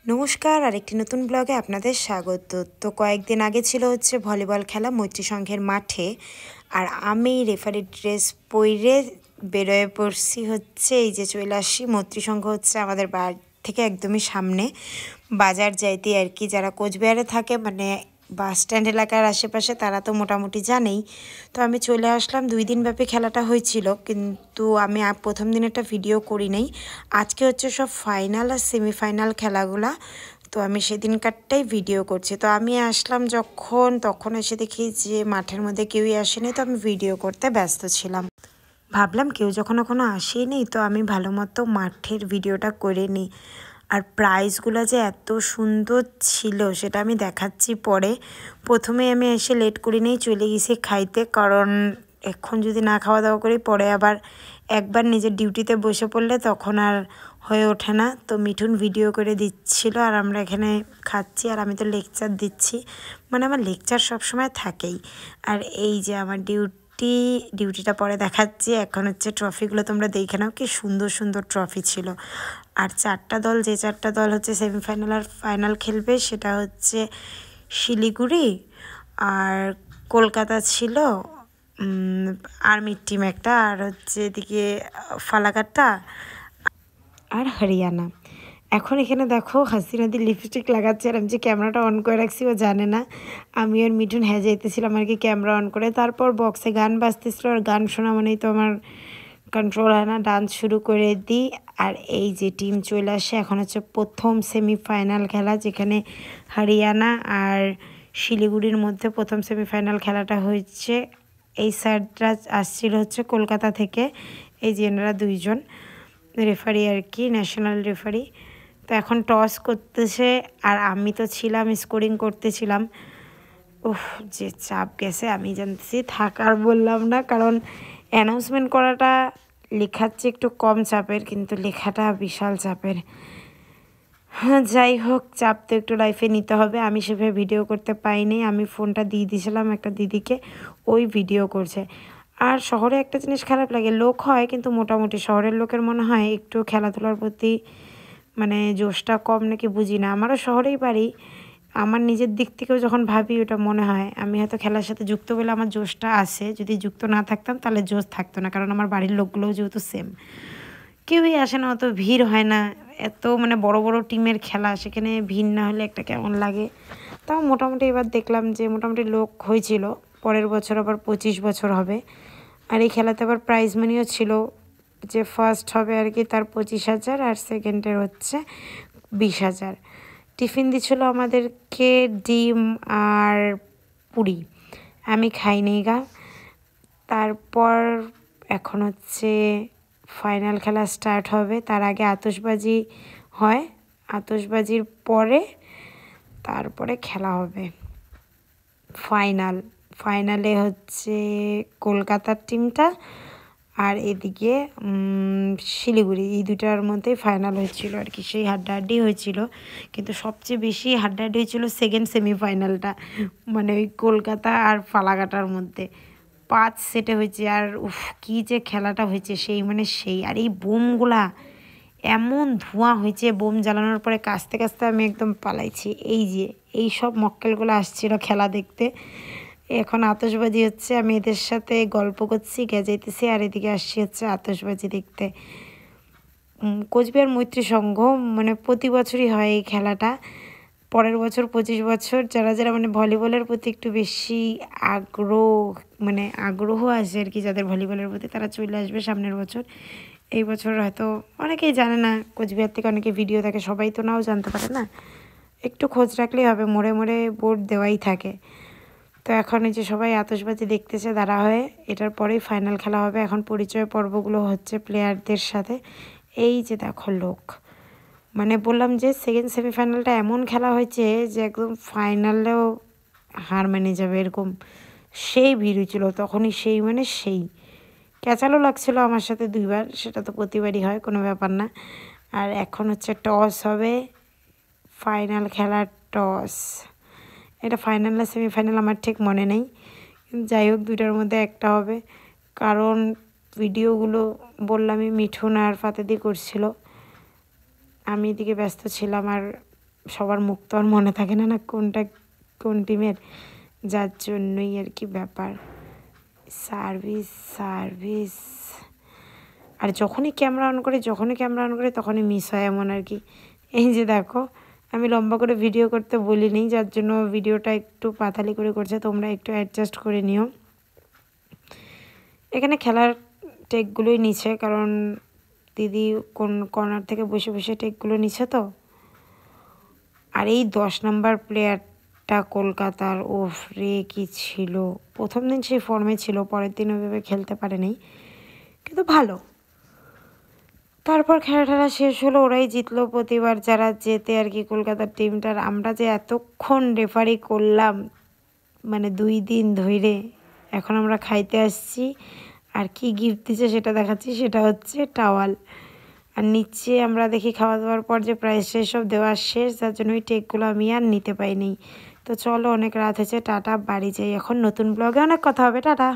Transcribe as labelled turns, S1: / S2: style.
S1: নমস্কার, আরেকটি নতুন ব্লগে আপনাদের স্বাগত। তো কয়েকদিন আগে ছিল হচ্ছে ভলিবল খেলা মৈত্রী সংঘের মাঠে, আর আমি রেফারির ড্রেস পরে বেরোয় পড়ছি হচ্ছে এই যে চলে আসছি। মৈত্রী সংঘ হচ্ছে আমাদের বাড়ি থেকে একদমই সামনে, বাজার যাইতে আর কি। যারা কোচবিহারে থাকে মানে বাস স্ট্যান্ড এলাকার আশেপাশে তারা তো মোটামুটি জানেই। তো আমি চলে আসলাম, 2 দিন ব্যাপী খেলাটা হয়েছিল, কিন্তু আমি প্রথম দিন একটা ভিডিও করি নাই। আজকে হচ্ছে সব ফাইনাল আর সেমিফাইনাল খেলাগুলা, তো আমি সেদিনকারটাই ভিডিও করছি। তো আমি আসলাম তখন এসে দেখি যে মাঠের মধ্যে কেউই আসেনি, তো আমি ভিডিও করতে ব্যস্ত ছিলাম। ভাবলাম কেউ যখন এখনও আসেনি তো আমি ভালো মতো মাঠের ভিডিওটা করে নিই। আর প্রাইজগুলো যে এত সুন্দর ছিল সেটা আমি দেখাচ্ছি পরে। প্রথমে আমি এসে লেট করে নিয়েই চলে গেছি খাইতে, কারণ এখন যদি না খাওয়া দাওয়া করি পরে আবার একবার নিজের ডিউটিতে বসে পড়লে তখন আর হয়ে ওঠে না। তো মিঠুন ভিডিও করে দিচ্ছিল আর আমরা এখানে খাচ্ছি, আর আমি তো লেকচার দিচ্ছি, মানে আমার লেকচার সবসময় থাকেই। আর এই যে আমার ডিউটিটা পরে দেখাচ্ছি। এখন হচ্ছে ট্রফিগুলো তোমরা দেখে নাও, কি সুন্দর সুন্দর ট্রফি ছিল। আর চারটা দল হচ্ছে সেমিফাইনাল আর ফাইনাল খেলবে, সেটা হচ্ছে শিলিগুড়ি আর কলকাতা ছিল, আর্মির টিম একটা, আর হচ্ছে এদিকে ফালাকাটা আর হরিয়ানা। এখন এখানে দেখো হাসিনাদি লিপস্টিক লাগাচ্ছে, আর আমি যে ক্যামেরাটা অন করে রাখছি ও জানে না। আমি আর মিঠুন যাইতেছিলাম আর কি ক্যামেরা অন করে। তারপর বক্সে গান বাজতেছিল, আর গান শোনা মানেই তো আমার কন্ট্রোল হয় না, ডান্স শুরু করে দিই। আর এই যে টিম চলে আসে। এখন হচ্ছে প্রথম সেমিফাইনাল খেলা, যেখানে হরিয়ানা আর শিলিগুড়ির মধ্যে প্রথম সেমিফাইনাল খেলাটা হয়েছে। এই সাইডটা আসছিল হচ্ছে কলকাতা থেকে, এই যে এনারা দুইজন রেফারি আর কি, ন্যাশনাল রেফারি। তো এখন টস করতেছে, আর আমি তো ছিলাম স্কোরিং করতেছিলাম। উফ, যে চাপ গেছে আমি জানতেছি, থাকার বললাম না, কারণ অ্যানাউন্সমেন্ট করাটা লেখাচ্ছে একটু কম চাপের, কিন্তু লেখাটা বিশাল চাপের। হ্যাঁ, যাই হোক, চাপ তো একটু লাইফে নিতে হবে। আমি সেভাবে ভিডিও করতে পাইনি, আমি ফোনটা দিয়ে দিয়েছিলাম একটা দিদিকে, ওই ভিডিও করছে। আর শহরে একটা জিনিস খারাপ লাগে, লোক হয় কিন্তু মোটামুটি শহরের লোকের মনে হয় একটু খেলাধুলার প্রতি মানে জোশটা কম নাকি বুঝি না। আমারও শহরেই বাড়ি, আমার নিজের দিক থেকেও যখন ভাবি ওটা মনে হয় আমি হয়তো খেলার সাথে যুক্ত বলে আমার জোশটা আসে। যদি যুক্ত না থাকতাম তাহলে জোশ থাকতো না, কারণ আমার বাড়ির লোকগুলোও যেহেতু সেম, কেউই আসে না, অত ভিড় হয় না। এত মানে বড় বড় টিমের খেলা, সেখানে ভিড় না হলে একটা কেমন লাগে। তাও মোটামুটি এবার দেখলাম যে মোটামুটি লোক হয়েছিল। পরের বছর আবার 25 বছর হবে, আর এই খেলাতে আবার প্রাইজ মানিও ছিল। যে ফার্স্ট হবে আর কি তার 25,000, আর সেকেন্ডের হচ্ছে 20,000। টিফিন দিচ্ছিল আমাদেরকে ডিম আর পুরি, আমি খাইনি গা। তারপর এখন হচ্ছে ফাইনাল খেলা স্টার্ট হবে, তার আগে আতশবাজি হয়, আতশবাজির পরে তারপরে খেলা হবে ফাইনালে হচ্ছে কলকাতার টিমটা আর এদিকে শিলিগুড়ি, এই দুটার মধ্যেই ফাইনাল হয়েছিল আর কি। সেই হাড্ডাহাড্ডি হয়েছিল, কিন্তু সবচেয়ে বেশি হাড্ডাহাড্ডি হয়েছিল সেকেন্ড সেমিফাইনালটা, মানে ওই কলকাতা আর ফালাকাটার মধ্যে। 5 সেটে হয়েছে, আর উফ কী যে খেলাটা হয়েছে সেই। আর এই বোমগুলা এমন ধোঁয়া হয়েছে, বোম জ্বালানোর পরে কাস্তে কাস্তে আমি একদম পালাইছি। এই যে এই সব মক্কেলগুলো আসছিল খেলা দেখতে। এখন আতশবাজি হচ্ছে, আমি এদের সাথে গল্প করছি, যাইতেছি, আর এদিকে আসছি হচ্ছে আতশবাজি দেখতে। কোচবিহার মৈত্রী সংঘ, মানে প্রতি বছরই হয় এই খেলাটা। পরের বছর 25 বছর, যারা যারা মানে ভলিবলের প্রতি একটু বেশি আগ্রহ আছে আর কি, যাদের ভলিবলের প্রতি, তারা চলে আসবে সামনের বছর। এই বছর হয়তো অনেকেই জানে না, কোচবিহার থেকে অনেকে ভিডিও দেখে, সবাই তো নাও জানতে পারে না, একটু খোঁজ রাখলেই হবে, মোড়ে মোড়ে বোর্ড দেওয়াই থাকে। তো এখন এই যে সবাই আতশবাজি দেখতেছে দাঁড়া হয়ে, এটার পরেই ফাইনাল খেলা হবে। এখন পরিচয় পর্বগুলো হচ্ছে প্লেয়ারদের সাথে। এই যে দেখো লোক, মানে বললাম যে সেকেন্ড সেমিফাইনালটা এমন খেলা হয়েছে যে একদম ফাইনালেও হার মেনে যাবে এরকম, সেই ভিড় হয়েছিল তখনই, সেই ক্যাচালো লাগছিল আমার সাথে 2বার, সেটা তো প্রতিবারই হয়, কোনো ব্যাপার না। আর এখন হচ্ছে টস হবে, ফাইনাল খেলার টস। এটা ফাইনাল না সেমিফাইনাল আমার ঠিক মনে নেই, যাই হোক 2টার মধ্যে একটা হবে। কারণ ভিডিওগুলো বললামই মিঠুন আর ফাতেদি করছিল, আমি এদিকে ব্যস্ত ছিলাম। আর সবার মুখ তো আর মনে থাকে না কোনটা কোন টিমের, যার জন্যই আর কি ব্যাপার। সার্ভিস সার্ভিস আর যখনই ক্যামেরা অন করে তখনই মিস হয় এমন আর কি। এই যে দেখো, আমি লম্বা করে ভিডিও করতে বলিনি, যার জন্য ভিডিওটা একটু পাতালি করে করছে, তোমরা একটু অ্যাডজাস্ট করে নিও। এখানে খেলার টেকগুলোই নিচ্ছে, কারণ দিদি কোন কর্নার থেকে বসে বসে টেকগুলো নিচ্ছে তো। আর এই 10 নাম্বার প্লেয়ারটা কলকাতার, ওফ রে কি ছিল! প্রথম দিন সেই ফর্মে ছিল, পরের দিন ওইভাবে খেলতে পারেনি, কিন্তু ভালো। তারপর খেলা শেষ হলো, ওরাই জিতলো প্রতিবার যারা জেতে আর কি কলকাতার টিমটার। আমরা যে এতক্ষণ রেফারি করলাম, মানে 2 দিন ধরে, এখন আমরা খাইতে আসছি। আর কি গিফট দিচ্ছে সেটা দেখাচ্ছি, সেটা হচ্ছে টাওয়াল। আর নিচে আমরা দেখি খাওয়া দাওয়ার পর যে প্রাইস সব দেওয়া শেষ, যার জন্য ওই টেকগুলো আমি আর নিতে পাইনি। তো চলো, অনেক রাত হয়েছে, টাটা, বাড়ি যাই এখন। নতুন ব্লগে অনেক কথা হবে, টাটা।